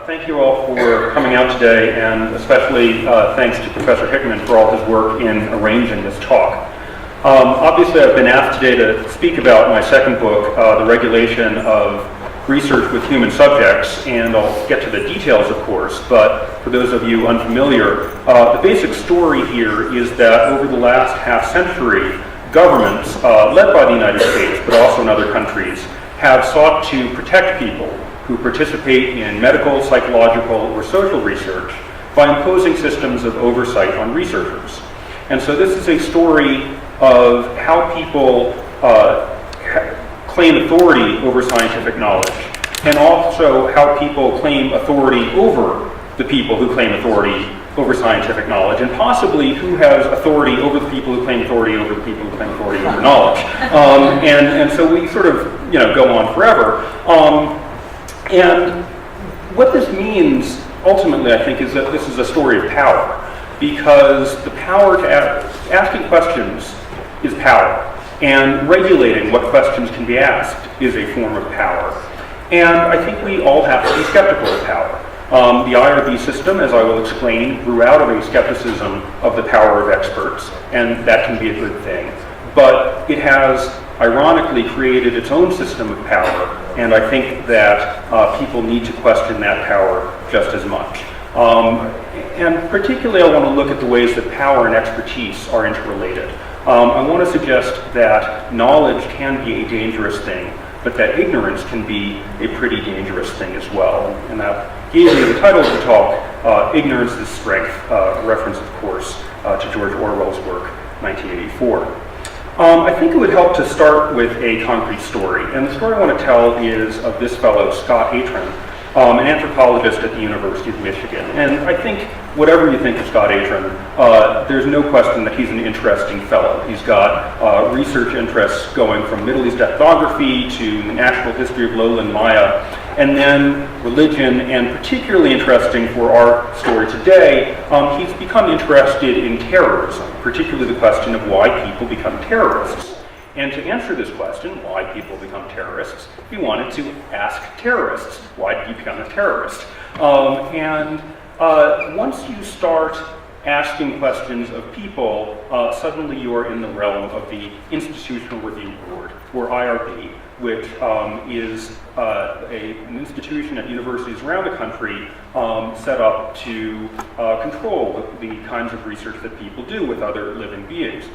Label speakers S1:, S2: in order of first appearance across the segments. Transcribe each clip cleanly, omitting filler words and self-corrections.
S1: Thank you all for coming out today, and especially thanks to Professor Hickman for all his work in arranging this talk. Obviously, I've been asked today to speak about my second book, The Regulation of Research with Human Subjects, and I'll get to the details, of course, but for those of you unfamiliar, the basic story here is that over the last half-century, governments, led by the United States, but also in other countries, have sought to protect people who participate in medical, psychological, or social research by imposing systems of oversight on researchers. And so this is a story of how people claim authority over scientific knowledge, and also how people claim authority over the people who claim authority over scientific knowledge, and possibly who has authority over the people who claim authority over the people who claim authority over knowledge. And so we sort of, go on forever. And what this means, ultimately, I think, is that this is a story of power, because the power to asking questions is power, and regulating what questions can be asked is a form of power. And I think we all have to be skeptical of power. The IRB system, as I will explain, grew out of a skepticism of the power of experts, and that can be a good thing. But it has, ironically, created its own system of power, and I think that people need to question that power just as much. And particularly, I want to look at the ways that power and expertise are interrelated. I want to suggest that knowledge can be a dangerous thing, but that ignorance can be a pretty dangerous thing as well. And that gave me the title of the talk, Ignorance is Strength, reference, of course, to George Orwell's work, 1984. I think it would help to start with a concrete story. And the story I want to tell is of this fellow, Scott Atran, an anthropologist at the University of Michigan. And I think, whatever you think of Scott Atran, there's no question that he's an interesting fellow. He's got research interests going from Middle East ethnography to the natural history of lowland Maya, and then religion, and particularly interesting for our story today, he's become interested in terrorism, particularly the question of why people become terrorists. And to answer this question, why people become terrorists, he wanted to ask terrorists, why did you become a terrorist? Once you start asking questions of people, suddenly you're in the realm of the Institutional Review Board, or IRB, which is an institution at universities around the country set up to control the kinds of research that people do with other living beings.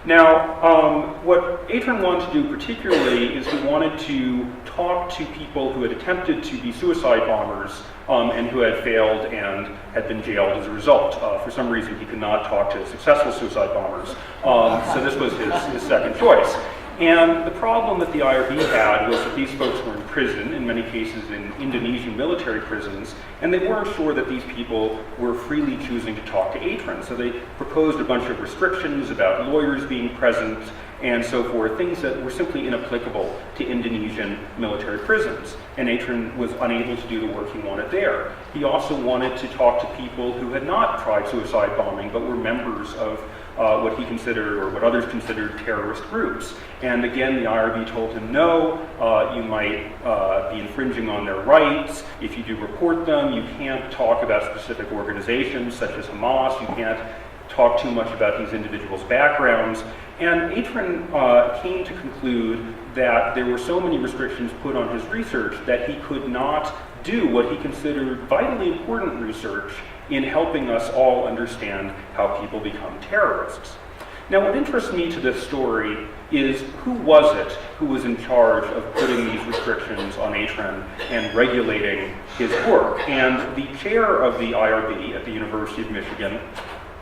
S1: Now, what Atran wanted to do particularly is he wanted to talk to people who had attempted to be suicide bombers and who had failed and had been jailed as a result. For some reason, he could not talk to successful suicide bombers, so this was his second choice. And the problem that the IRB had was that these folks were in prison, in many cases in Indonesian military prisons, and they weren't sure that these people were freely choosing to talk to Atran. So they proposed a bunch of restrictions about lawyers being present and so forth, things that were simply inapplicable to Indonesian military prisons. And Atran was unable to do the work he wanted there. He also wanted to talk to people who had not tried suicide bombing, but were members of what he considered, or what others considered, terrorist groups. And again, the IRB told him, no, you might be infringing on their rights. If you do report them, you can't talk about specific organizations such as Hamas. You can't talk too much about these individuals' backgrounds. And Atran came to conclude that there were so many restrictions put on his research that he could not do what he considered vitally important research in helping us all understand how people become terrorists. Now, what interests me to this story is who was it who was in charge of putting these restrictions on Atran and regulating his work? And the chair of the IRB at the University of Michigan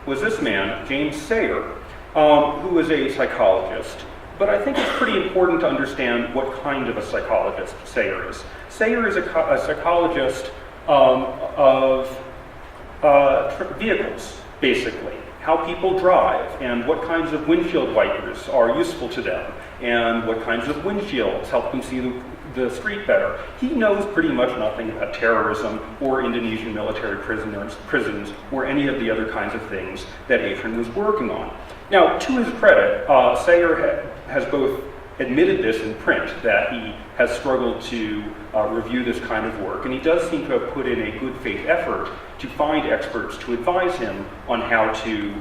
S1: was this man, James Sayer, who was a psychologist. But I think it's pretty important to understand what kind of a psychologist Sayer is. Sayer is a psychologist of vehicles, basically. How people drive, and what kinds of windshield wipers are useful to them, and what kinds of windshields help them see the street better. He knows pretty much nothing about terrorism or Indonesian military prisons or any of the other kinds of things that Atran was working on. Now, to his credit, Sayer has both admitted this in print, that he has struggled to review this kind of work, and he does seem to have put in a good faith effort to find experts to advise him on how to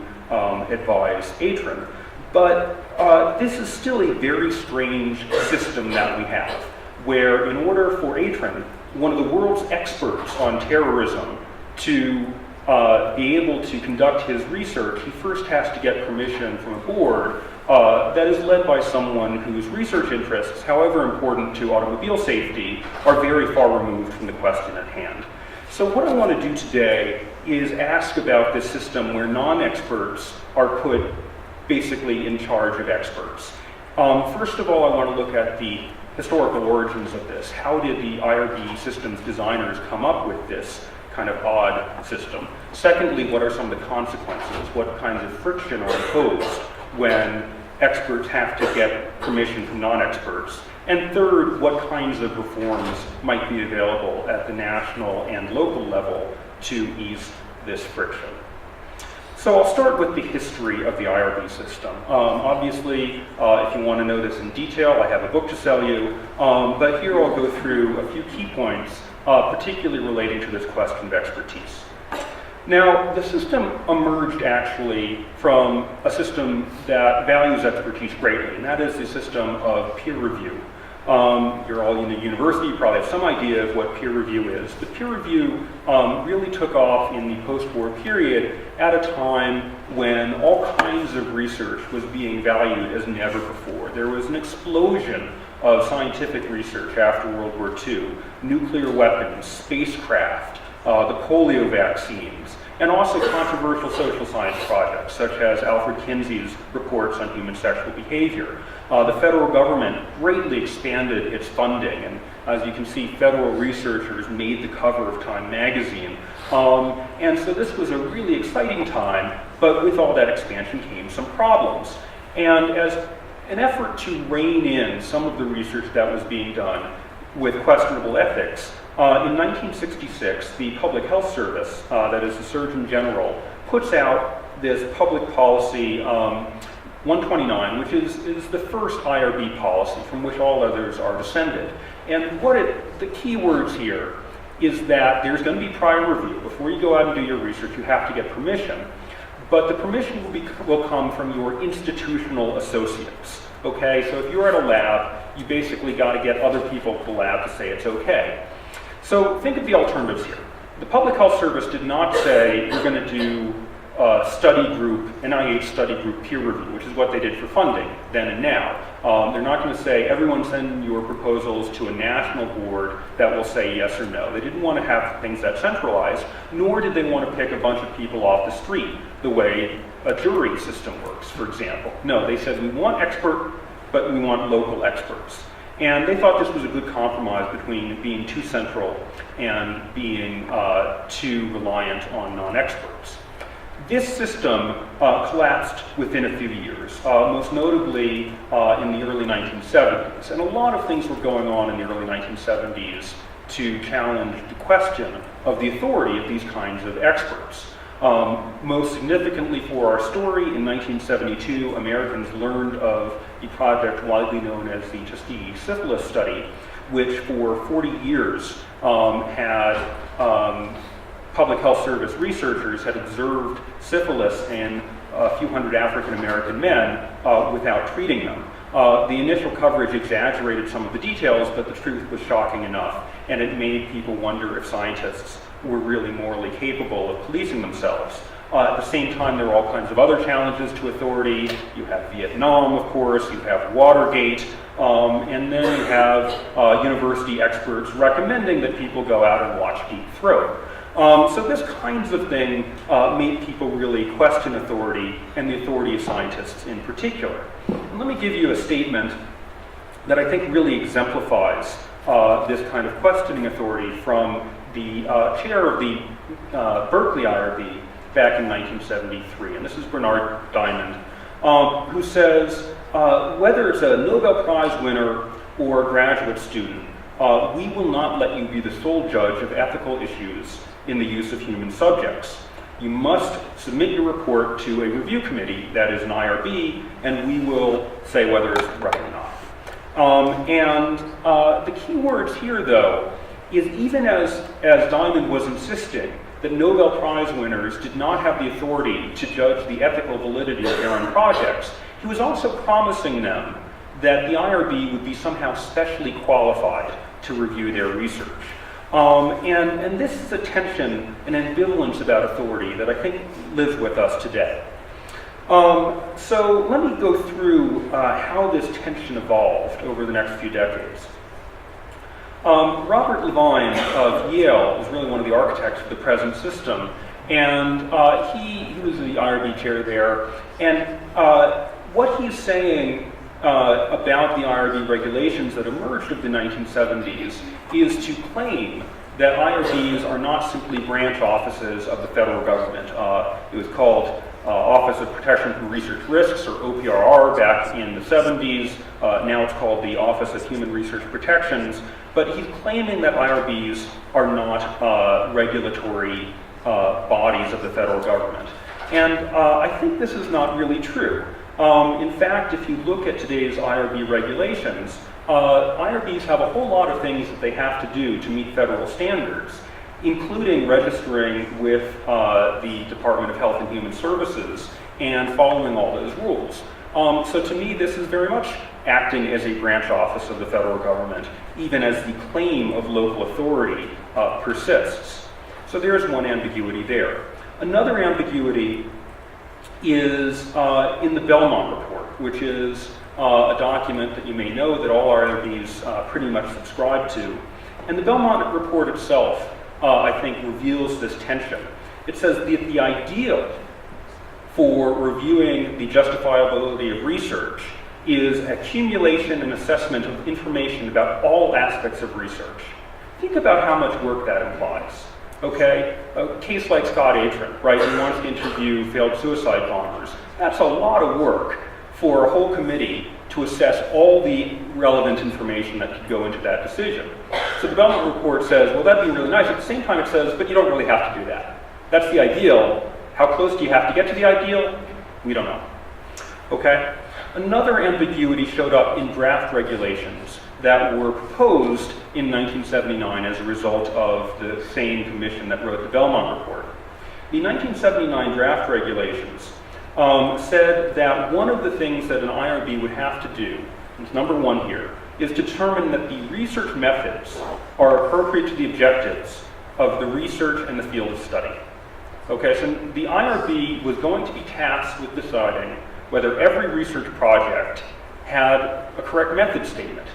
S1: advise ANPRM. But this is still a very strange system that we have, where in order for ANPRM, one of the world's experts on terrorism, to be able to conduct his research, he first has to get permission from a board that is led by someone whose research interests, however important to automobile safety, are very far removed from the question at hand. So what I want to do today is ask about this system where non-experts are put basically in charge of experts. First of all, I want to look at the historical origins of this. How did the IRB systems designers come up with this kind of odd system? Secondly, what are some of the consequences? What kinds of friction are imposed when experts have to get permission from non-experts? And third, what kinds of reforms might be available at the national and local level to ease this friction? So I'll start with the history of the IRB system. Obviously, if you want to know this in detail, I have a book to sell you, but here I'll go through a few key points, particularly relating to this question of expertise. Now, the system emerged actually from a system that values expertise greatly, and that is the system of peer review. You're all in a university, you probably have some idea of what peer review is. But peer review really took off in the post-war period at a time when all kinds of research was being valued as never before. There was an explosion of scientific research after World War II, nuclear weapons, spacecraft, the polio vaccines, and also controversial social science projects, such as Alfred Kinsey's reports on human sexual behavior. The federal government greatly expanded its funding, and as you can see, federal researchers made the cover of Time magazine. And so this was a really exciting time, but with all that expansion came some problems. And as an effort to rein in some of the research that was being done with questionable ethics, in 1966, the Public Health Service, that is the Surgeon General, puts out this public policy 129, which is the first IRB policy from which all others are descended. And the key words here is that there's going to be prior review. Before you go out and do your research, you have to get permission. But the permission will come from your institutional associates. Okay, so if you're at a lab, you basically got to get other people at the lab to say it's okay. So think of the alternatives here. The Public Health Service did not say we're going to do study group, NIH study group peer review, which is what they did for funding then and now. They're not going to say everyone send your proposals to a national board that will say yes or no. They didn't want to have things that centralized, nor did they want to pick a bunch of people off the street the way a jury system works, for example. No, they said we want expert, but we want local experts. And they thought this was a good compromise between being too central and being too reliant on non-experts. This system collapsed within a few years, most notably in the early 1970s. And a lot of things were going on in the early 1970s to challenge the question of the authority of these kinds of experts. Most significantly for our story, in 1972, Americans learned of the project widely known as the Tuskegee Syphilis Study, which for 40 years had Public Health Service researchers had observed syphilis in a few hundred African American men without treating them. The initial coverage exaggerated some of the details, but the truth was shocking enough, and it made people wonder if scientists were really morally capable of policing themselves. At the same time, there were all kinds of other challenges to authority. You have Vietnam, of course, you have Watergate, and then you have university experts recommending that people go out and watch Deep Throat. So this kinds of thing made people really question authority, and the authority of scientists in particular. And let me give you a statement that I think really exemplifies this kind of questioning authority from the chair of the Berkeley IRB back in 1973. And this is Bernard Diamond, who says, whether it's a Nobel Prize winner or a graduate student, we will not let you be the sole judge of ethical issues in the use of human subjects. You must submit your report to a review committee, that is an IRB, and we will say whether it's right or not. The key words here, though, is even as Diamond was insisting that Nobel Prize winners did not have the authority to judge the ethical validity of their own projects, he was also promising them that the IRB would be somehow specially qualified to review their research. And this is a tension, an ambivalence about authority that I think lives with us today. So let me go through how this tension evolved over the next few decades. Robert Levine of Yale is really one of the architects of the present system, and he was the IRB chair there. And what he's saying about the IRB regulations that emerged of the 1970s is to claim that IRBs are not simply branch offices of the federal government. It was called Office of Protection from Research Risks, or OPRR, back in the 70s. Now it's called the Office of Human Research Protections. But he's claiming that IRBs are not regulatory bodies of the federal government. And I think this is not really true. In fact, if you look at today's IRB regulations, IRBs have a whole lot of things that they have to do to meet federal standards, including registering with the Department of Health and Human Services and following all those rules. So to me, this is very much acting as a branch office of the federal government, even as the claim of local authority persists. So there's one ambiguity there. Another ambiguity is in the Belmont Report, which is a document that you may know that all IRBs pretty much subscribe to. And the Belmont Report itself, I think, reveals this tension. It says that the ideal for reviewing the justifiability of research is accumulation and assessment of information about all aspects of research. Think about how much work that implies. Okay, a case like Scott Atran, right, who wants to interview failed suicide bombers. That's a lot of work for a whole committee to assess all the relevant information that could go into that decision. So the Belmont Report says, well, that'd be really nice. At the same time, it says, but you don't really have to do that. That's the ideal. How close do you have to get to the ideal? We don't know. Okay? Another ambiguity showed up in draft regulations that were proposed in 1979 as a result of the same commission that wrote the Belmont Report. The 1979 draft regulations said that one of the things that an IRB would have to do, and it's number one here, is determine that the research methods are appropriate to the objectives of the research and the field of study. Okay, so the IRB was going to be tasked with deciding whether every research project had a correct method statement.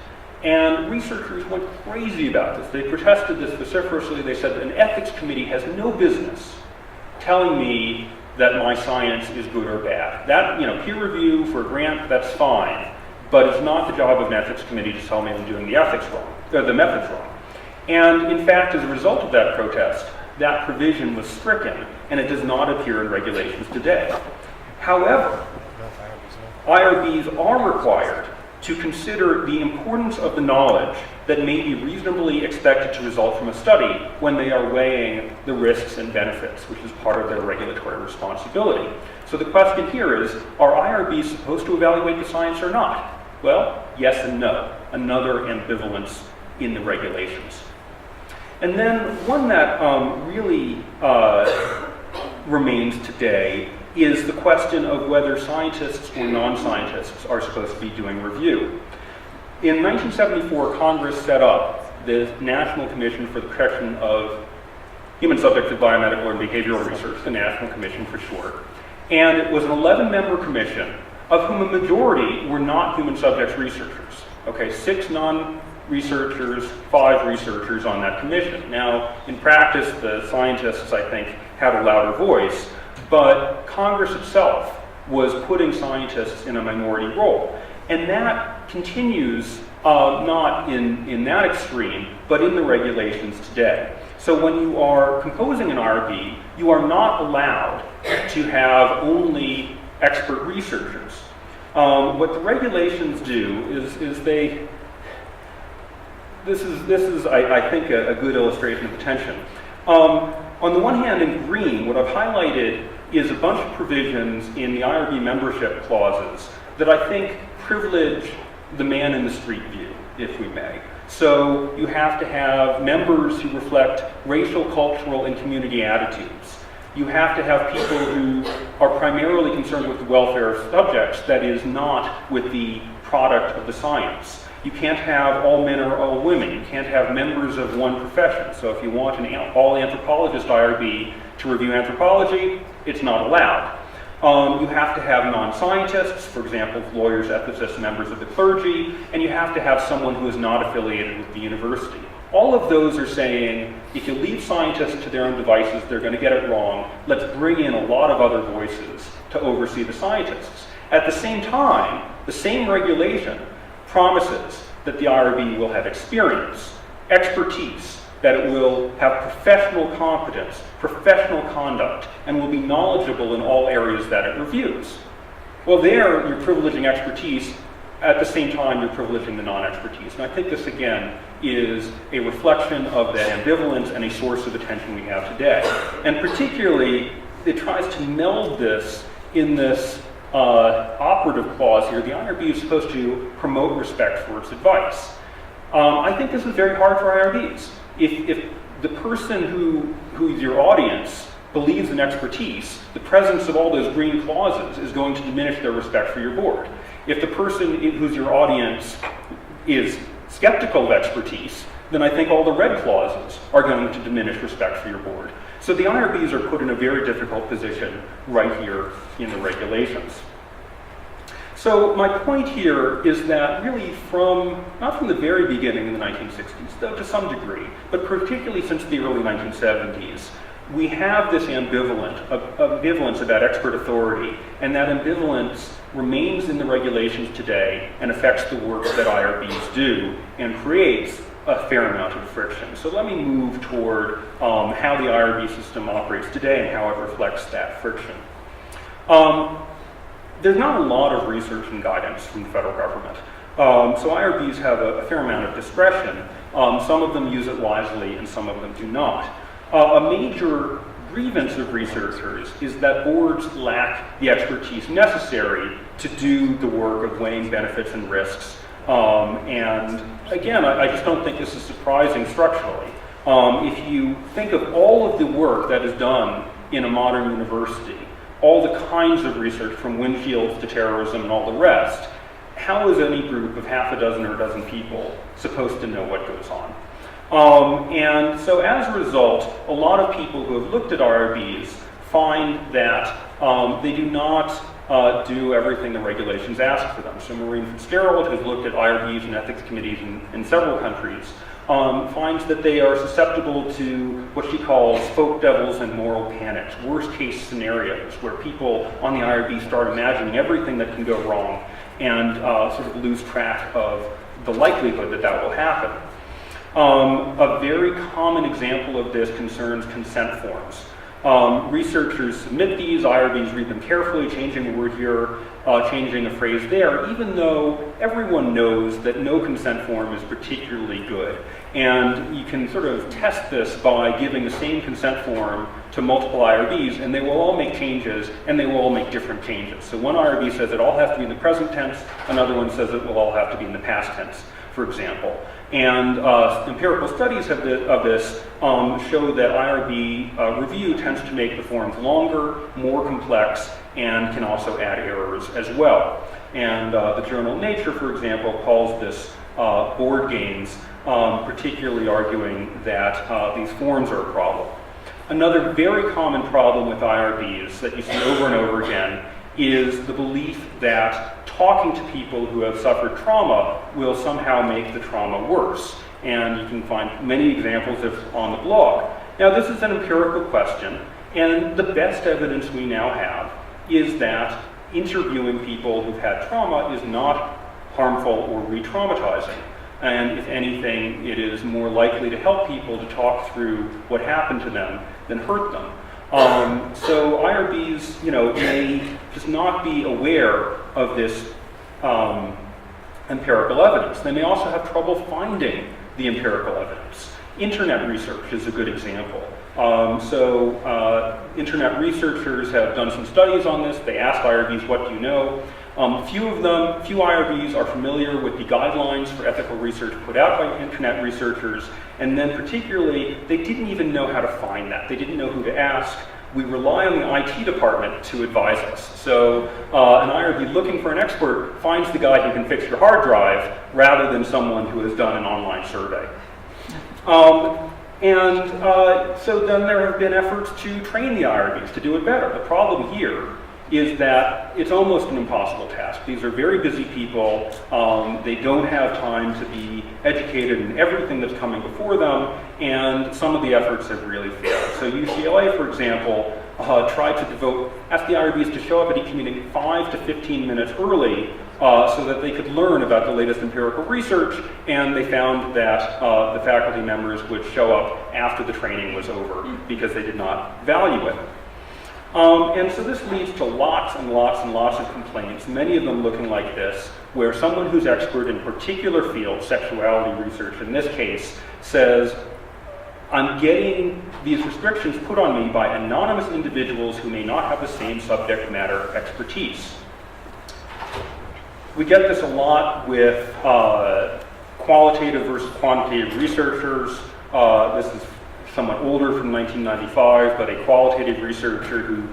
S1: And researchers went crazy about this. They protested this vociferously. They said an ethics committee has no business telling me that my science is good or bad. That, peer review for a grant, that's fine, but it's not the job of an ethics committee to tell me I'm doing the ethics wrong, or the methods wrong. And in fact, as a result of that protest, that provision was stricken, and it does not appear in regulations today. However, IRBs are required to consider the importance of the knowledge that may be reasonably expected to result from a study when they are weighing the risks and benefits, which is part of their regulatory responsibility. So the question here is, are IRBs supposed to evaluate the science or not? Well, yes and no. Another ambivalence in the regulations. And then one that really remains today is the question of whether scientists or non-scientists are supposed to be doing review. In 1974, Congress set up the National Commission for the Protection of Human Subjects of Biomedical and Behavioral Research, the National Commission for short. And it was an 11-member commission, of whom a majority were not human subjects researchers. Okay, 6 non-researchers, 5 researchers on that commission. Now, in practice, the scientists, I think, had a louder voice, but Congress itself was putting scientists in a minority role. And that continues not in that extreme, but in the regulations today. So when you are composing an IRB, you are not allowed to have only expert researchers. What the regulations do is they, this is I think, a good illustration of the tension. On the one hand, in green, what I've highlighted is a bunch of provisions in the IRB membership clauses that I think privilege the man in the street view, if we may. So you have to have members who reflect racial, cultural, and community attitudes. You have to have people who are primarily concerned with the welfare of subjects, that is, not with the product of the science. You can't have all men or all women. You can't have members of one profession. So if you want an all-anthropologist IRB to review anthropology, it's not allowed. You have to have non-scientists, for example, lawyers, ethicists, members of the clergy, and you have to have someone who is not affiliated with the university. All of those are saying, if you leave scientists to their own devices, they're going to get it wrong. Let's bring in a lot of other voices to oversee the scientists. At the same time, the same regulation promises that the IRB will have experience, expertise, that it will have professional competence, professional conduct, and will be knowledgeable in all areas that it reviews. Well, there you're privileging expertise. At the same time, you're privileging the non-expertise. And I think this, again, is a reflection of that ambivalence and a source of attention we have today. And particularly, it tries to meld this in this operative clause here. The IRB is supposed to promote respect for its advice. I think this is very hard for IRBs. If the person who's your audience believes in expertise, the presence of all those green clauses is going to diminish their respect for your board. If the person who's your audience is skeptical of expertise, then I think all the red clauses are going to diminish respect for your board. So the IRBs are put in a very difficult position right here in the regulations. So my point here is that really not from the very beginning in the 1960s, though to some degree, but particularly since the early 1970s, we have this ambivalence about expert authority, and that ambivalence remains in the regulations today and affects the work that IRBs do and creates a fair amount of friction. So let me move toward how the IRB system operates today and how it reflects that friction. There's not a lot of research and guidance from the federal government. So IRBs have a fair amount of discretion. Some of them use it wisely and some of them do not. A major grievance of researchers is that boards lack the expertise necessary to do the work of weighing benefits and risks. And again, I just don't think this is surprising structurally. If you think of all of the work that is done in a modern university, all the kinds of research from windshields to terrorism and all the rest, how is any group of half a dozen or a dozen people supposed to know what goes on? And so as a result, a lot of people who have looked at IRBs find that they do not do everything the regulations ask for them. So Maureen Fitzgerald, who's looked at IRBs and ethics committees in several countries, finds that they are susceptible to what she calls folk devils and moral panics, worst case scenarios, where people on the IRB start imagining everything that can go wrong and sort of lose track of the likelihood that that will happen. A very common example of this concerns consent forms. Researchers submit these, IRBs read them carefully, changing a word here, changing a phrase there, even though everyone knows that no consent form is particularly good. And you can sort of test this by giving the same consent form to multiple IRBs, and they will all make changes, and they will all make different changes. So one IRB says it all has to be in the present tense, another one says it will all have to be in the past tense, for example. And empirical studies of this show that IRB review tends to make the forms longer, more complex, and can also add errors as well. And the journal Nature, for example, calls this board games, particularly arguing that these forms are a problem. Another very common problem with IRBs that you see over and over again is the belief that talking to people who have suffered trauma will somehow make the trauma worse. And you can find many examples on the blog. Now, this is an empirical question, and the best evidence we now have is that interviewing people who've had trauma is not harmful or re-traumatizing. And if anything, it is more likely to help people to talk through what happened to them than hurt them. So IRBs, may just not be aware of this empirical evidence. They may also have trouble finding the empirical evidence. Internet research is a good example. Internet researchers have done some studies on this. They asked IRBs, what do you know? Few IRBs are familiar with the guidelines for ethical research put out by internet researchers, and then particularly, they didn't even know how to find that. They didn't know who to ask. We rely on the IT department to advise us. So an IRB looking for an expert finds the guy who can fix your hard drive rather than someone who has done an online survey. So then there have been efforts to train the IRBs to do it better. The problem here is that it's almost an impossible task. These are very busy people. They don't have time to be educated in everything that's coming before them, and some of the efforts have really failed. So UCLA, for example, tried to asked the IRBs to show up at each meeting 5 to 15 minutes early so that they could learn about the latest empirical research, and they found that the faculty members would show up after the training was over because they did not value it. And so this leads to lots and lots and lots of complaints, many of them looking like this, where someone who's expert in a particular field, sexuality research in this case, says, I'm getting these restrictions put on me by anonymous individuals who may not have the same subject matter expertise. We get this a lot with qualitative versus quantitative researchers. This is somewhat older, from 1995, but a qualitative researcher who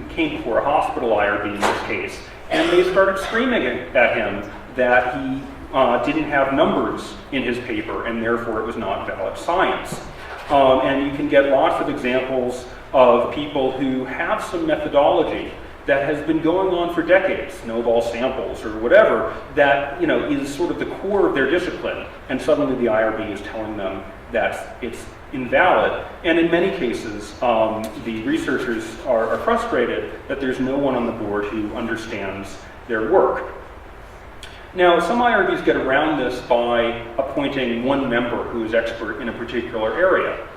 S1: came before a hospital IRB in this case, and they started screaming at him that he didn't have numbers in his paper, and therefore it was not valid science. And you can get lots of examples of people who have some methodology that has been going on for decades, snowball samples or whatever, that is sort of the core of their discipline, and suddenly the IRB is telling them that it's invalid. And in many cases, the researchers are frustrated that there's no one on the board who understands their work. Now, some IRBs get around this by appointing one member who is expert in a particular area.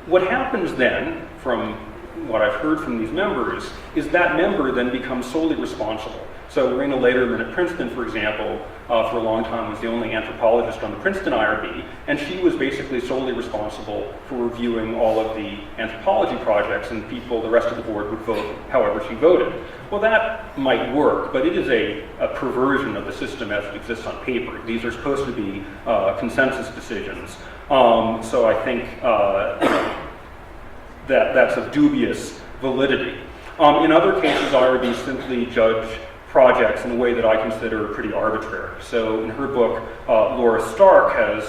S1: What happens then, from what I've heard from these members, is that member then becomes solely responsible. So Raina Lederman at Princeton, for example, for a long time was the only anthropologist on the Princeton IRB, and she was basically solely responsible for reviewing all of the anthropology projects, and the rest of the board would vote however she voted. Well, that might work, but it is a perversion of the system as it exists on paper. These are supposed to be consensus decisions. So I think that's of dubious validity. In other cases, IRBs simply judge projects in a way that I consider pretty arbitrary. So in her book, Laura Stark has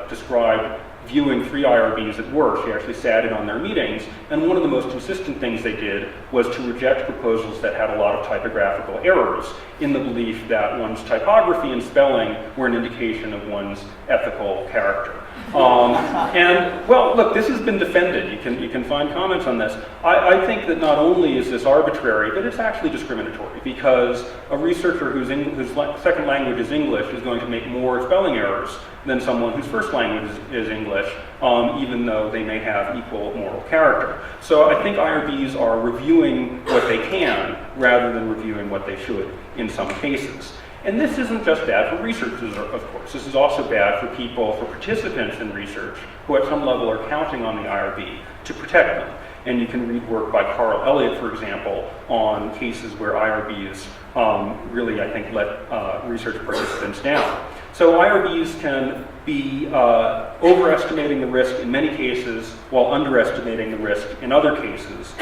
S1: described viewing 3 IRBs at work. She actually sat in on their meetings, and one of the most consistent things they did was to reject proposals that had a lot of typographical errors, in the belief that one's typography and spelling were an indication of one's ethical character. And, well, look, this has been defended. You can find comments on this. I think that not only is this arbitrary, but it's actually discriminatory, because a researcher whose second language is English is going to make more spelling errors than someone whose first language is English, even though they may have equal moral character. So I think IRBs are reviewing what they can rather than reviewing what they should in some cases. And this isn't just bad for researchers, of course. This is also bad for for participants in research who at some level are counting on the IRB to protect them. And you can read work by Carl Elliott, for example, on cases where IRBs really, I think, let research participants down. So IRBs can be overestimating the risk in many cases while underestimating the risk in other cases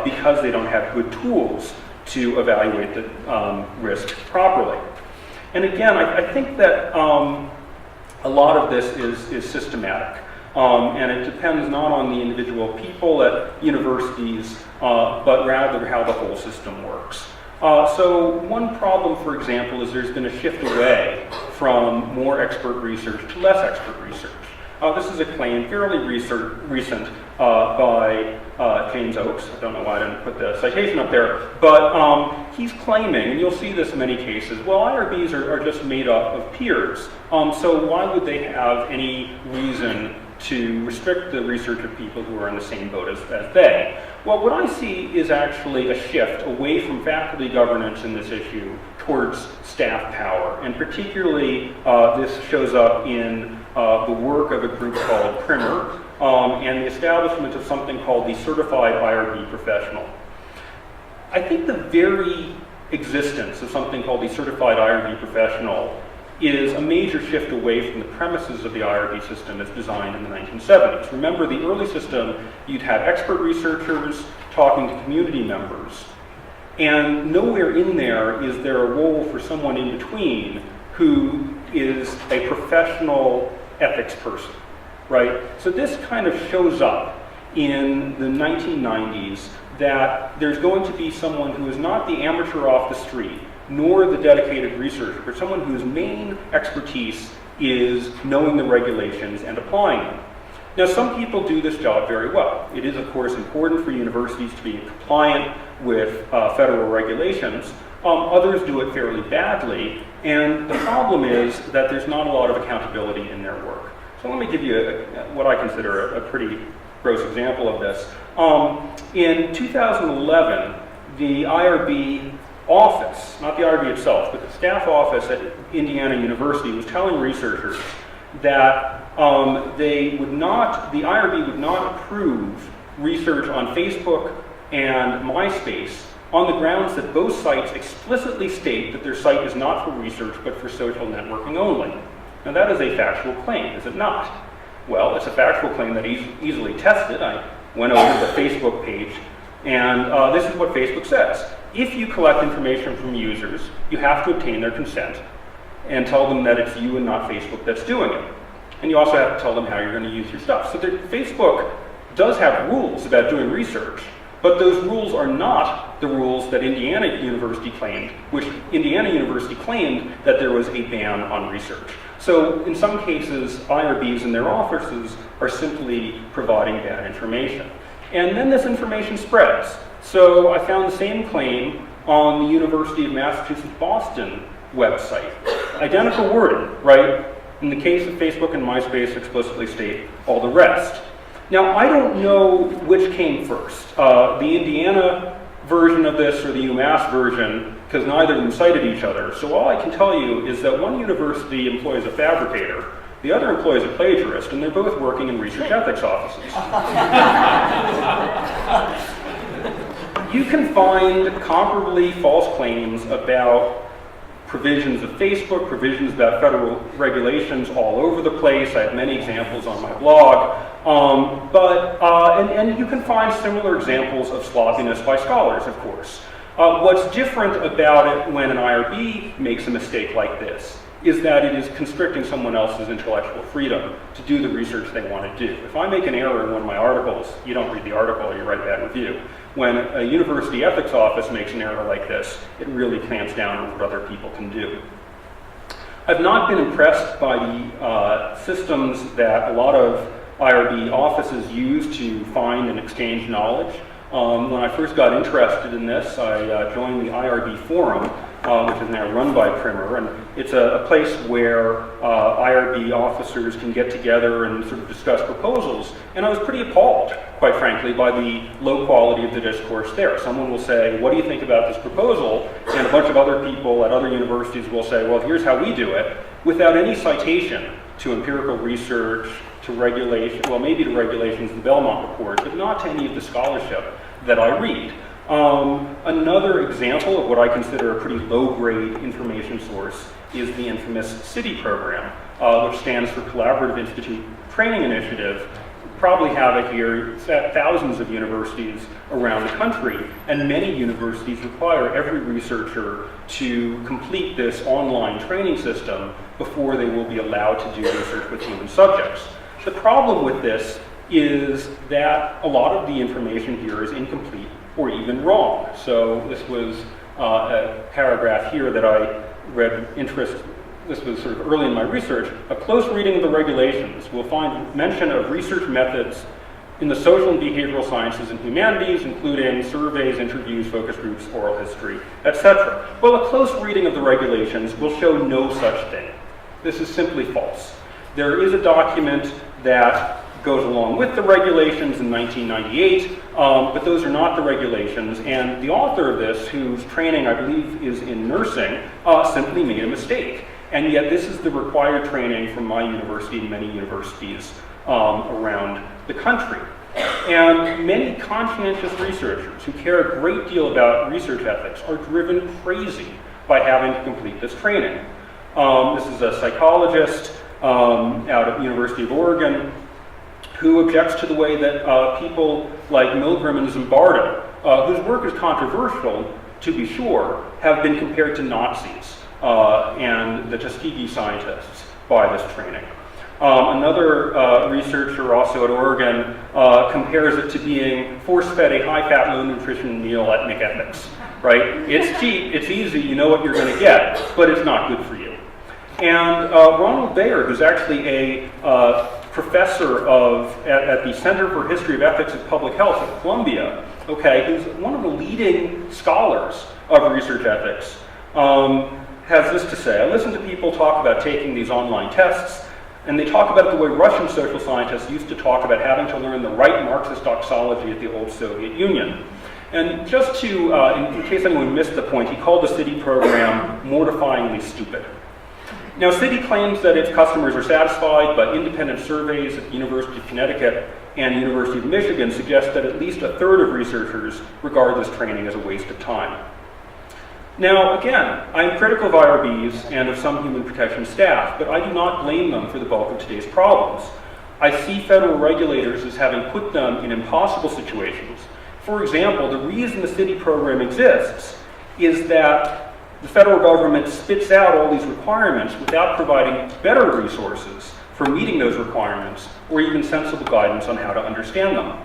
S1: because they don't have good tools to evaluate the risk properly. And again, I think that a lot of this is systematic. And it depends not on the individual people at universities, but rather how the whole system works. So one problem, for example, is there's been a shift away from more expert research to less expert research. This is a claim fairly recent by James Oakes. I don't know why I didn't put the citation up there, but he's claiming, and you'll see this in many cases, well, IRBs are just made up of peers, so why would they have any reason to restrict the research of people who are in the same boat as they? Well, what I see is actually a shift away from faculty governance in this issue towards staff power, and particularly this shows up in the work of a group called Primer and the establishment of something called the Certified IRB Professional. I think the very existence of something called the Certified IRB Professional is a major shift away from the premises of the IRB system as designed in the 1970s. Remember, the early system, you'd have expert researchers talking to community members, and nowhere in there is there a role for someone in between who is a professional ethics person, right? So this kind of shows up in the 1990s, that there's going to be someone who is not the amateur off the street, nor the dedicated researcher, but someone whose main expertise is knowing the regulations and applying them. Now, some people do this job very well. It is, of course, important for universities to be compliant with federal regulations. Others do it fairly badly, and the problem is that there's not a lot of accountability in their work. So let me give you what I consider a pretty gross example of this. In 2011, the IRB office, not the IRB itself, but the staff office at Indiana University was telling researchers that the IRB would not approve research on Facebook and MySpace on the grounds that both sites explicitly state that their site is not for research but for social networking only. Now that is a factual claim, is it not? Well, it's a factual claim that is easily tested. I went over to the Facebook page, and this is what Facebook says. If you collect information from users, you have to obtain their consent and tell them that it's you and not Facebook that's doing it. And you also have to tell them how you're going to use your stuff. So Facebook does have rules about doing research, but those rules are not the rules that Indiana University claimed, which Indiana University claimed that there was a ban on research. So in some cases, IRBs and their offices are simply providing bad information. And then this information spreads. So I found the same claim on the University of Massachusetts Boston website. Identical wording, right? In the case of Facebook and MySpace, explicitly state all the rest. Now, I don't know which came first, the Indiana version of this or the UMass version, because neither of them cited each other. So all I can tell you is that one university employs a fabricator, the other employs a plagiarist, and they're both working in research ethics offices. You can find comparably false claims about provisions of Facebook, provisions about federal regulations all over the place. I have many examples on my blog. And you can find similar examples of sloppiness by scholars, of course. What's different about it when an IRB makes a mistake like this is that it is constricting someone else's intellectual freedom to do the research they want to do. If I make an error in one of my articles, you don't read the article, you write that review. When a university ethics office makes an error like this, it really clamps down on what other people can do. I've not been impressed by the systems that a lot of IRB offices use to find and exchange knowledge. When I first got interested in this, I joined the IRB Forum, which is now run by Primer, and it's a place where IRB officers can get together and sort of discuss proposals. And I was pretty appalled, quite frankly, by the low quality of the discourse there. Someone will say, what do you think about this proposal? And a bunch of other people at other universities will say, well, here's how we do it, without any citation to empirical research, to regulation, well, maybe to regulations in the Belmont Report, but not to any of the scholarship that I read. Another example of what I consider a pretty low-grade information source is the infamous CITI program, which stands for Collaborative Institute Training Initiative. Probably have it here. It's at thousands of universities around the country, and many universities require every researcher to complete this online training system before they will be allowed to do research with human subjects. The problem with this is that a lot of the information here is incomplete or even wrong. So this was a paragraph here that I read this was sort of early in my research. A close reading of the regulations will find mention of research methods in the social and behavioral sciences and humanities, including surveys, interviews, focus groups, oral history, etc. Well, a close reading of the regulations will show no such thing. This is simply false. There is a document that goes along with the regulations in 1998, but those are not the regulations, and the author of this, whose training I believe is in nursing, simply made a mistake. And yet this is the required training from my university and many universities around the country. And many conscientious researchers who care a great deal about research ethics are driven crazy by having to complete this training. This is a psychologist out of the University of Oregon who objects to the way that people like Milgram and Zimbardo, whose work is controversial, to be sure, have been compared to Nazis and the Tuskegee scientists by this training. Another researcher also at Oregon compares it to being force-fed a high-fat, low-nutrition meal at McEthics, right? It's cheap, it's easy, you know what you're going to get, but it's not good for you. And Ronald Bayer, who's actually a professor at the Center for History of Ethics and Public Health at Columbia, okay, who's one of the leading scholars of research ethics, has this to say. I listen to people talk about taking these online tests, and they talk about it the way Russian social scientists used to talk about having to learn the right Marxist doxology at the old Soviet Union. And just to, in case anyone missed the point, he called the CITI program mortifyingly stupid. Now, CITI claims that its customers are satisfied, but independent surveys at the University of Connecticut and the University of Michigan suggest that at least a third of researchers regard this training as a waste of time. Now, again, I'm critical of IRBs and of some human protection staff, but I do not blame them for the bulk of today's problems. I see federal regulators as having put them in impossible situations. For example, the reason the CITI program exists is that the federal government spits out all these requirements without providing better resources for meeting those requirements or even sensible guidance on how to understand them.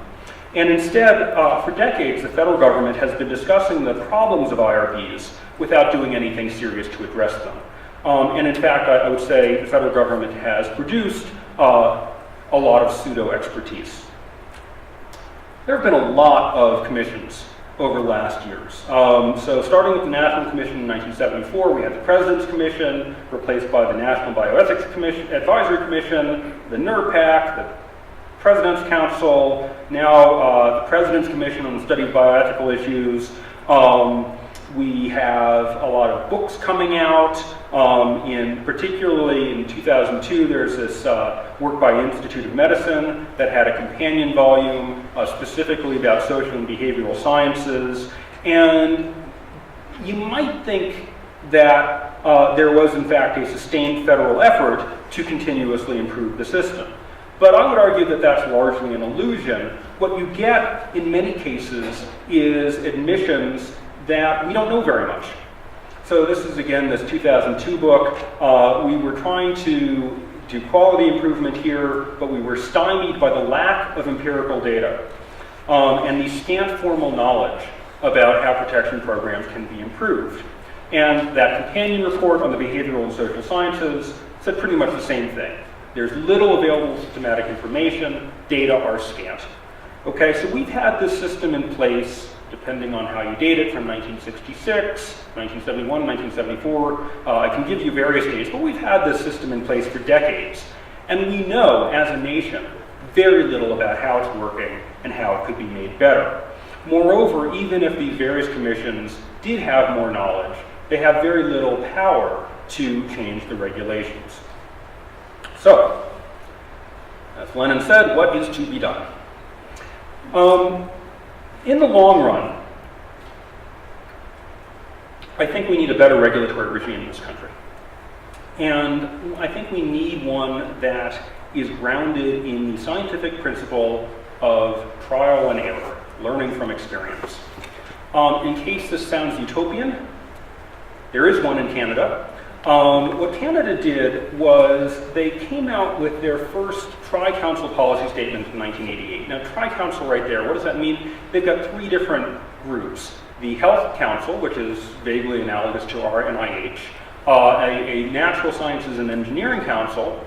S1: And instead, for decades, the federal government has been discussing the problems of IRBs without doing anything serious to address them. And in fact, I would say the federal government has produced a lot of pseudo-expertise. There have been a lot of commissions over the last years. So starting with the National Commission in 1974, we had the President's Commission, replaced by the National Bioethics Advisory Commission, the NERPAC, the President's Council, now the President's Commission on the Study of Bioethical Issues. We have a lot of books coming out. Particularly in 2002, there's this work by the Institute of Medicine that had a companion volume specifically about social and behavioral sciences. And you might think that there was, in fact, a sustained federal effort to continuously improve the system. But I would argue that that's largely an illusion. What you get in many cases is admissions that we don't know very much. So this is, again, this 2002 book. We were trying to do quality improvement here, but we were stymied by the lack of empirical data and the scant formal knowledge about how protection programs can be improved. And that companion report on the behavioral and social sciences said pretty much the same thing. There's little available systematic information, data are scant. Okay, so we've had this system in place, depending on how you date it, from 1966, 1971, 1974. I can give you various dates, but we've had this system in place for decades. And we know, as a nation, very little about how it's working and how it could be made better. Moreover, even if these various commissions did have more knowledge, they have very little power to change the regulations. So, as Lenin said, what is to be done? In the long run, I think we need a better regulatory regime in this country. And I think we need one that is grounded in the scientific principle of trial and error, learning from experience. In case this sounds utopian, there is one in Canada. What Canada did was they came out with their first Tri-Council policy statement in 1988. Now, Tri-Council right there, what does that mean? They've got three different groups. The Health Council, which is vaguely analogous to our NIH, a Natural Sciences and Engineering Council,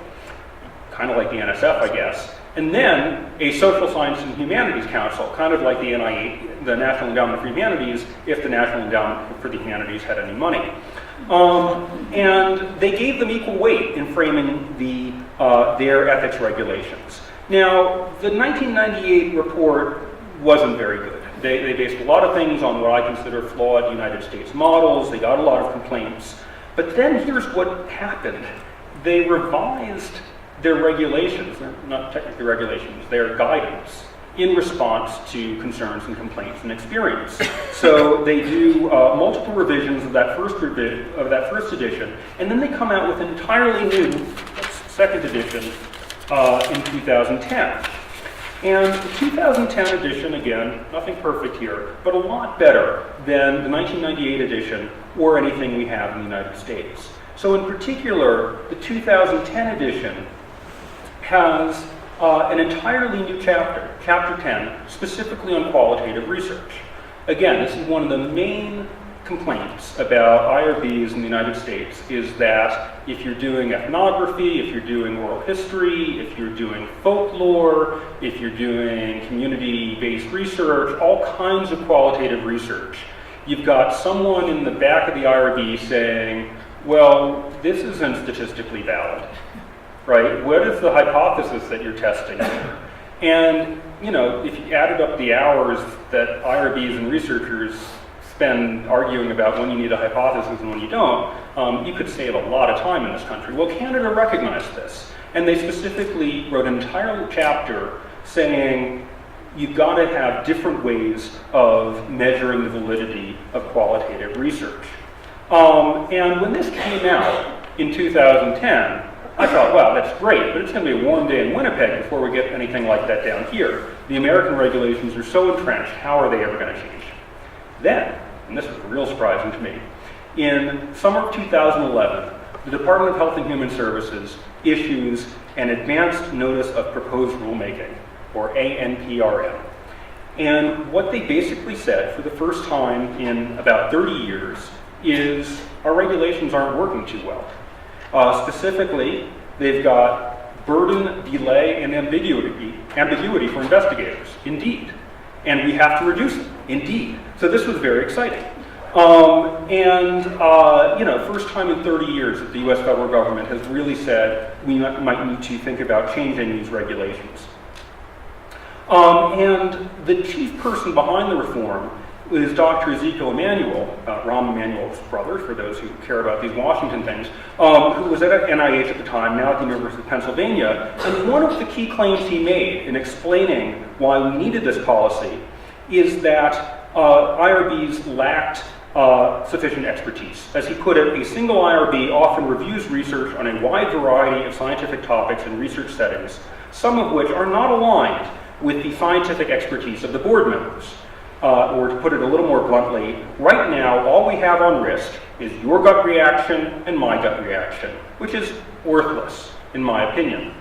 S1: kind of like the NSF, I guess, and then a Social Science and Humanities Council, kind of like the NIH, the National Endowment for Humanities, if the National Endowment for the Humanities had any money. And they gave them equal weight in framing their ethics regulations. Now, the 1998 report wasn't very good. They based a lot of things on what I consider flawed United States models. They got a lot of complaints. But then here's what happened. They revised their regulations, they're not technically regulations, their guidance, in response to concerns and complaints and experience. So they do multiple revisions of that first edition, and then they come out with an entirely new second edition in 2010. And the 2010 edition, again, nothing perfect here, but a lot better than the 1998 edition or anything we have in the United States. So in particular, the 2010 edition has an entirely new chapter, Chapter 10, specifically on qualitative research. Again, this is one of the main complaints about IRBs in the United States is that if you're doing ethnography, if you're doing oral history, if you're doing folklore, if you're doing community-based research, all kinds of qualitative research, you've got someone in the back of the IRB saying, well, this isn't statistically valid. Right? What is the hypothesis that you're testing here? And, you know, if you added up the hours that IRBs and researchers spend arguing about when you need a hypothesis and when you don't, you could save a lot of time in this country. Well, Canada recognized this, and they specifically wrote an entire chapter saying you've got to have different ways of measuring the validity of qualitative research. And when this came out in 2010, I thought, wow, that's great, but it's going to be a warm day in Winnipeg before we get anything like that down here. The American regulations are so entrenched, how are they ever going to change? Then, and this was real surprising to me, in summer of 2011, the Department of Health and Human Services issues an Advanced Notice of Proposed Rulemaking, or ANPRM. And what they basically said for the first time in about 30 years is our regulations aren't working too well. Specifically, they've got burden, delay, and ambiguity for investigators, indeed. And we have to reduce it, indeed. So this was very exciting. First time in 30 years that the US federal government has really said we might need to think about changing these regulations. And the chief person behind the reform is Dr. Ezekiel Emanuel, Rahm Emanuel's brother, for those who care about these Washington things, who was at NIH at the time, now at the University of Pennsylvania. And one of the key claims he made in explaining why we needed this policy is that IRBs lacked sufficient expertise. As he put it, a single IRB often reviews research on a wide variety of scientific topics and research settings, some of which are not aligned with the scientific expertise of the board members. Or to put it a little more bluntly, right now all we have on risk is your gut reaction and my gut reaction, which is worthless, in my opinion.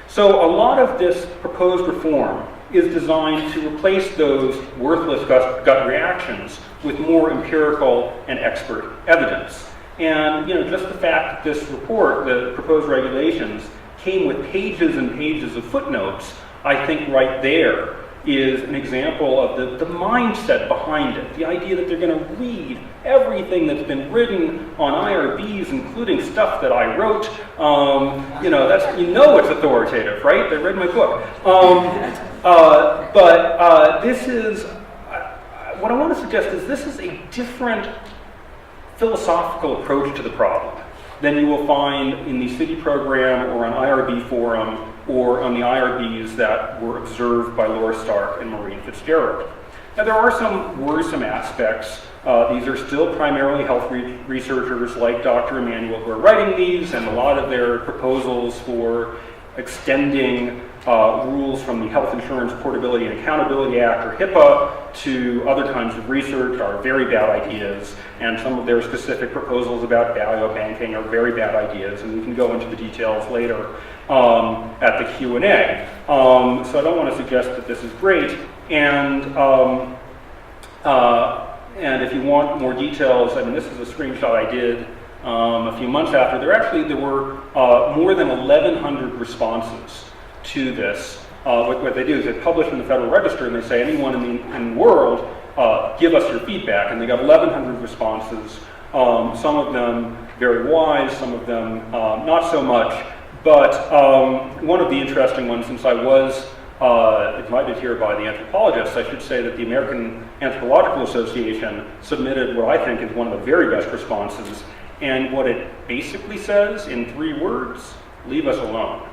S1: So a lot of this proposed reform is designed to replace those worthless gut reactions with more empirical and expert evidence. And just the fact that this report, the proposed regulations, came with pages and pages of footnotes, I think right there is an example of the mindset behind it. The idea that they're going to read everything that's been written on IRBs, including stuff that I wrote. It's authoritative, right? They read my book. This is, what I want to suggest is this is a different philosophical approach to the problem than you will find in the city program or on IRB Forum or on the IRBs that were observed by Laura Stark and Maureen Fitzgerald. Now there are some worrisome aspects. These are still primarily health researchers like Dr. Emanuel who are writing these, and a lot of their proposals for extending rules from the Health Insurance Portability and Accountability Act, or HIPAA, to other kinds of research are very bad ideas, and some of their specific proposals about biobanking are very bad ideas, and we can go into the details later at the Q&A. So I don't want to suggest that this is great, and if you want more details, this is a screenshot I did a few months after. There were more than 1,100 responses to this. What they do is they publish in the Federal Register and they say, anyone in the world, give us your feedback. And they got 1,100 responses, some of them very wise, some of them not so much. But one of the interesting ones, since I was invited here by the anthropologists, I should say that the American Anthropological Association submitted what I think is one of the very best responses. And what it basically says in 3 words, leave us alone.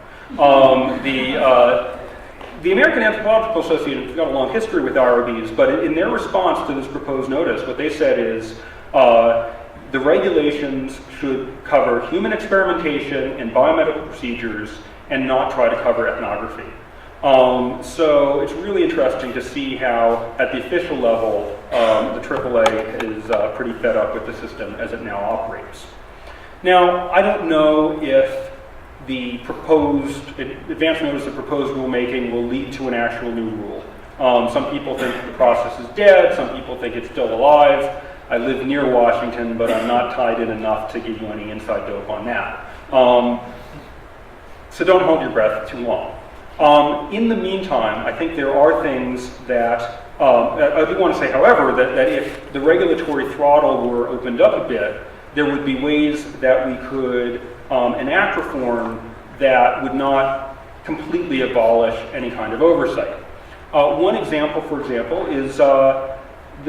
S1: The American Anthropological Association has got a long history with IRBs, but in their response to this proposed notice, what they said is the regulations should cover human experimentation and biomedical procedures and not try to cover ethnography. So it's really interesting to see how, at the official level, the AAA is pretty fed up with the system as it now operates. Now, I don't know if the proposed advance notice of proposed rulemaking will lead to an actual new rule. Some people think the process is dead. Some people think it's still alive. I live near Washington, but I'm not tied in enough to give you any inside dope on that. So don't hold your breath too long. In the meantime, I think there are things that, I do want to say, however, that if the regulatory throttle were opened up a bit, there would be ways that we could enact reform that would not completely abolish any kind of oversight. One example, for example, is the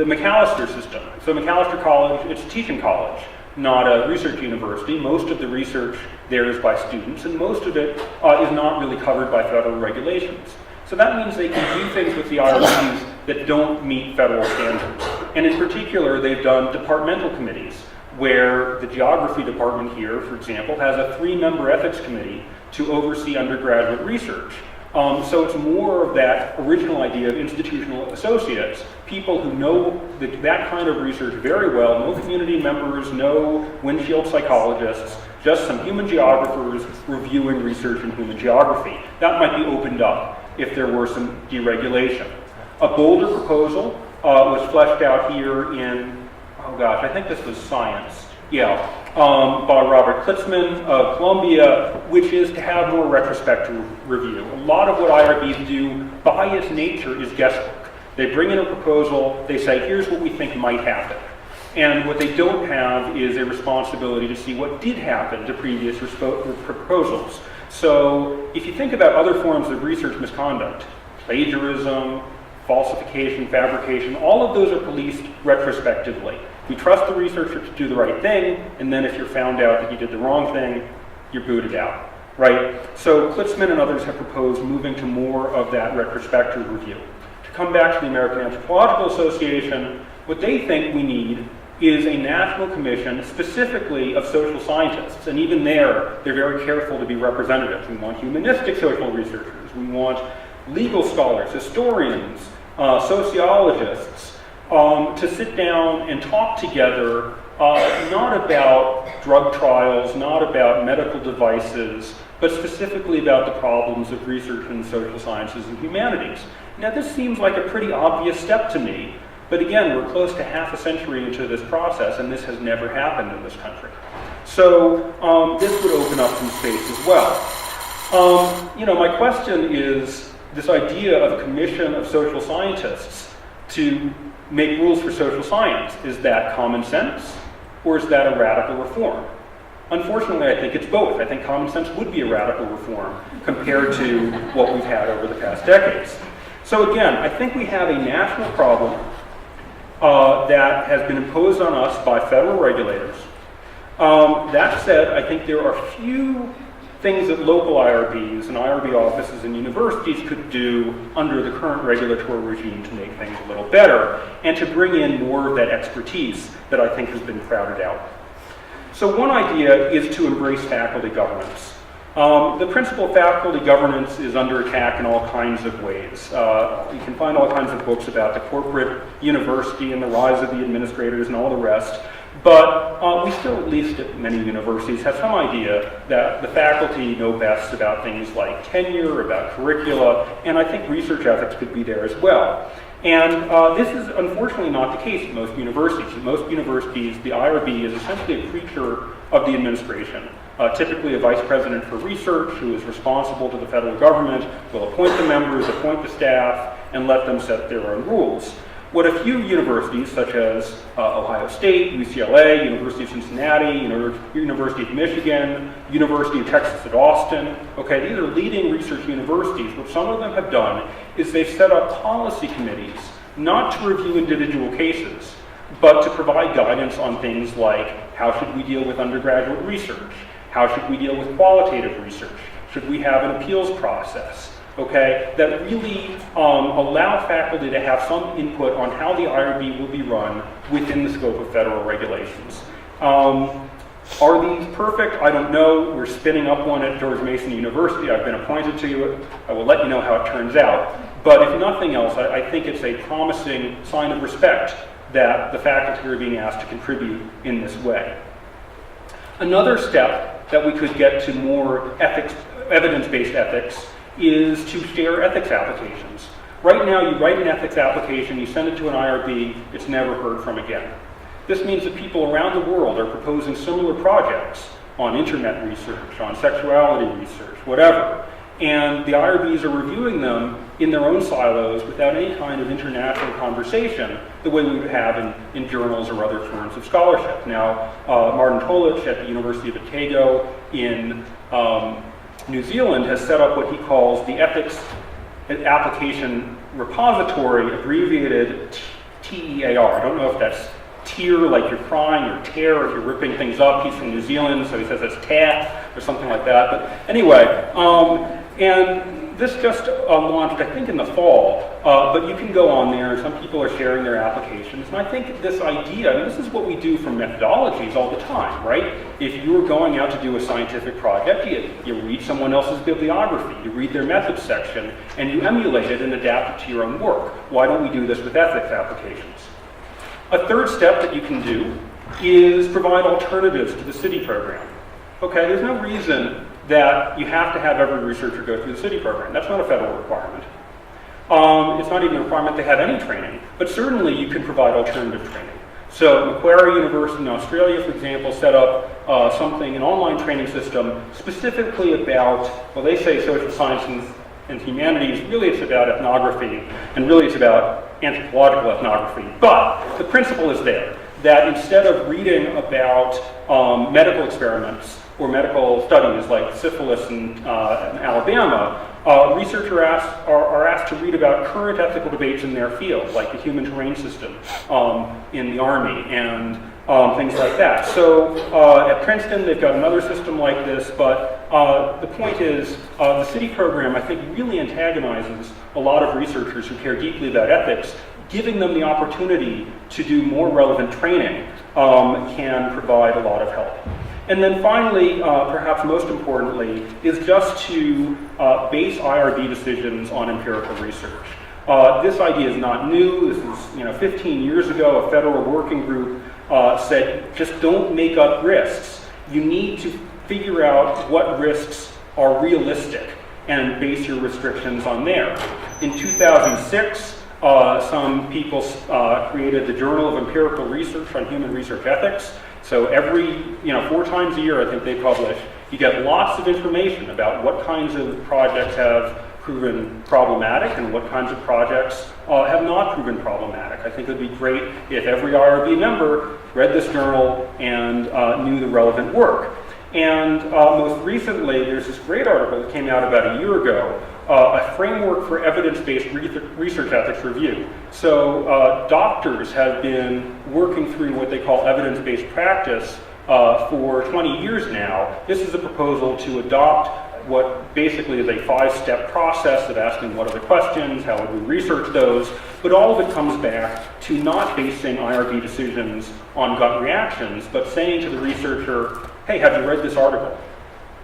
S1: Macalester system. So Macalester College, it's a teaching college, not a research university. Most of the research there is by students, and most of it is not really covered by federal regulations. So that means they can do things with the IRBs that don't meet federal standards. And in particular, they've done departmental committees, where the geography department here, for example, has a 3-member ethics committee to oversee undergraduate research. So it's more of that original idea of institutional associates, people who know that kind of research very well, no community members, no windshield psychologists, just some human geographers reviewing research in human geography. That might be opened up if there were some deregulation. A bolder proposal was fleshed out here in, oh gosh, I think this was Science. Yeah. By Robert Klitzman of Columbia, which is to have more retrospective review. A lot of what IRBs do, by its nature, is guesswork. They bring in a proposal, they say, here's what we think might happen. And what they don't have is a responsibility to see what did happen to previous proposals. So if you think about other forms of research misconduct, plagiarism, falsification, fabrication, all of those are policed retrospectively. We trust the researcher to do the right thing, and then if you're found out that you did the wrong thing, you're booted out, right? So Klitzman and others have proposed moving to more of that retrospective review. To come back to the American Anthropological Association, what they think we need is a national commission specifically of social scientists, and even there, they're very careful to be representative. We want humanistic social researchers, we want legal scholars, historians, sociologists, to sit down and talk together, not about drug trials, not about medical devices, but specifically about the problems of research in social sciences and humanities. Now, this seems like a pretty obvious step to me, but again, we're close to half a century into this process, and this has never happened in this country. So this would open up some space as well. My question is this idea of a commission of social scientists to make rules for social science. Is that common sense, or is that a radical reform? Unfortunately, I think it's both. I think common sense would be a radical reform compared to what we've had over the past decades. So again, I think we have a national problem that has been imposed on us by federal regulators. That said, I think there are few things that local IRBs and IRB offices and universities could do under the current regulatory regime to make things a little better and to bring in more of that expertise that I think has been crowded out. So one idea is to embrace faculty governance. The principle of faculty governance is under attack in all kinds of ways. You can find all kinds of books about the corporate university and the rise of the administrators and all the rest. But we still, at least at many universities, have some idea that the faculty know best about things like tenure, about curricula, and I think research ethics could be there as well. And this is unfortunately not the case at most universities. At most universities, the IRB is essentially a creature of the administration. Typically a vice president for research who is responsible to the federal government will appoint the members, appoint the staff, and let them set their own rules. What a few universities, such as Ohio State, UCLA, University of Cincinnati, University of Michigan, University of Texas at Austin, okay, these are leading research universities. What some of them have done is they've set up policy committees, not to review individual cases, but to provide guidance on things like how should we deal with undergraduate research? How should we deal with qualitative research? Should we have an appeals process? okay, that really allow faculty to have some input on how the IRB will be run within the scope of federal regulations. Are these perfect? I don't know. We're spinning up one at George Mason University. I've been appointed to it. I will let you know how it turns out. But if nothing else, I think it's a promising sign of respect that the faculty are being asked to contribute in this way. Another step that we could get to more evidence-based ethics is to share ethics applications. Right now, you write an ethics application, you send it to an IRB, it's never heard from again. This means that people around the world are proposing similar projects on internet research, on sexuality research, whatever. And the IRBs are reviewing them in their own silos without any kind of international conversation, the way we would have in journals or other forms of scholarship. Now, Martin Tolich at the University of Otago in New Zealand has set up what he calls the Ethics Application Repository, abbreviated TEAR. I don't know if that's tear, like you're crying, or tear if you're ripping things up. He's from New Zealand, so he says it's tat or something like that. But anyway, and this just launched, I think, in the fall, but you can go on there, and some people are sharing their applications. And I think this idea, I mean, this is what we do for methodologies all the time, right? If you're going out to do a scientific project, you read someone else's bibliography, you read their methods section, and you emulate it and adapt it to your own work. Why don't we do this with ethics applications? A third step that you can do is provide alternatives to the CITI program. Okay, there's no reason that you have to have every researcher go through the CITI program. That's not a federal requirement. It's not even a requirement to have any training, but certainly you can provide alternative training. So Macquarie University in Australia, for example, set up an online training system specifically about, well, they say social sciences and humanities. Really it's about ethnography, and really it's about anthropological ethnography. But the principle is there, that instead of reading about medical experiments or medical studies like syphilis in Alabama, researchers are asked to read about current ethical debates in their field, like the human terrain system in the Army and things like that. So at Princeton, they've got another system like this, but the point is the CITI program, I think, really antagonizes a lot of researchers who care deeply about ethics. Giving them the opportunity to do more relevant training can provide a lot of help. And then finally, perhaps most importantly, is just to base IRB decisions on empirical research. This idea is not new. This is, 15 years ago, a federal working group said, just don't make up risks. You need to figure out what risks are realistic and base your restrictions on there. In 2006, some people created the Journal of Empirical Research on Human Research Ethics. So every, 4 times a year, I think they publish, you get lots of information about what kinds of projects have proven problematic and what kinds of projects have not proven problematic. I think it would be great if every IRB member read this journal and knew the relevant work. And most recently, there's this great article that came out about a year ago, a framework for evidence-based research ethics review. So doctors have been working through what they call evidence-based practice for 20 years now. This is a proposal to adopt what basically is a 5-step process of asking what are the questions, how would we research those, but all of it comes back to not basing IRB decisions on gut reactions, but saying to the researcher, hey, have you read this article?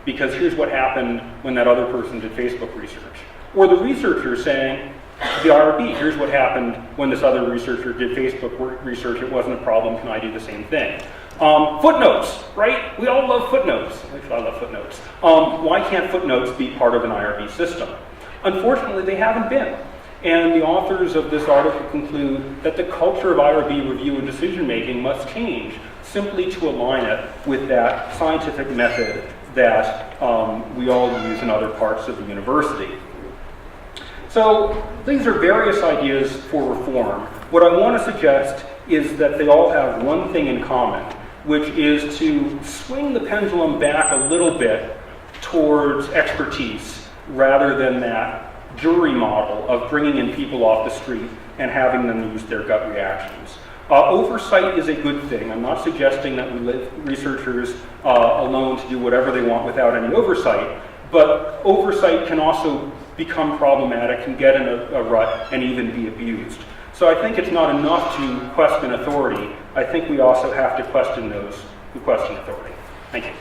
S1: Because here's what happened when that other person did Facebook research. Or the researcher saying to the IRB, here's what happened when this other researcher did Facebook research, it wasn't a problem, can I do the same thing? Footnotes, right? We all love footnotes. At least I love footnotes. Why can't footnotes be part of an IRB system? Unfortunately, they haven't been. And the authors of this article conclude that the culture of IRB review and decision-making must change simply to align it with that scientific method that we all use in other parts of the university. So these are various ideas for reform. What I want to suggest is that they all have one thing in common, which is to swing the pendulum back a little bit towards expertise rather than that jury model of bringing in people off the street and having them use their gut reactions. Oversight is a good thing. I'm not suggesting that we leave researchers alone to do whatever they want without any oversight, but oversight can also become problematic, can get in a rut, and even be abused. So I think it's not enough to question authority. I think we also have to question those who question authority. Thank you.